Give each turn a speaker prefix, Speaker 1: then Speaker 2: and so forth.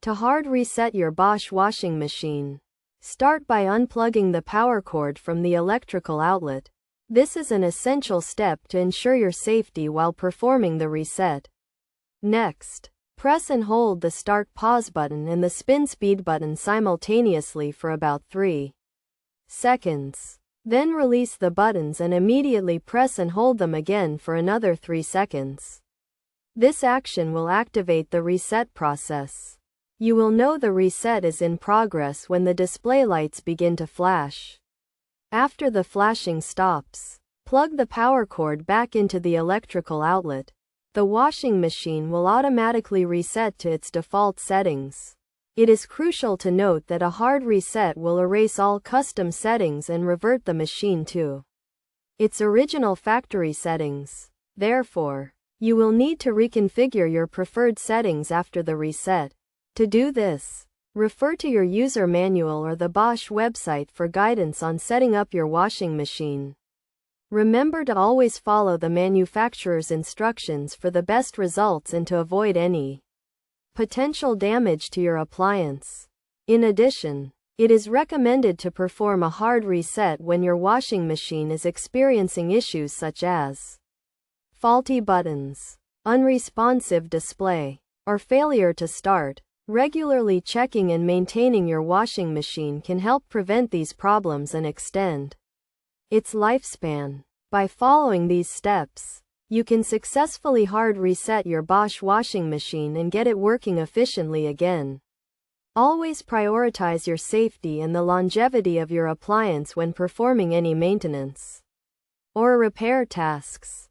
Speaker 1: To hard reset your Bosch washing machine, start by unplugging the power cord from the electrical outlet. This is an essential step to ensure your safety while performing the reset. Next, press and hold the start/pause button and the spin speed button simultaneously for about 3 seconds. Then release the buttons and immediately press and hold them again for another 3 seconds. This action will activate the reset process. You will know the reset is in progress when the display lights begin to flash. After the flashing stops, plug the power cord back into the electrical outlet. The washing machine will automatically reset to its default settings. It is crucial to note that a hard reset will erase all custom settings and revert the machine to its original factory settings. Therefore, you will need to reconfigure your preferred settings after the reset. To do this, refer to your user manual or the Bosch website for guidance on setting up your washing machine. Remember to always follow the manufacturer's instructions for the best results and to avoid any potential damage to your appliance. In addition, it is recommended to perform a hard reset when your washing machine is experiencing issues such as faulty buttons, unresponsive display, or failure to start. Regularly checking and maintaining your washing machine can help prevent these problems and extend its lifespan. By following these steps, you can successfully hard reset your Bosch washing machine and get it working efficiently again. Always prioritize your safety and the longevity of your appliance when performing any maintenance or repair tasks.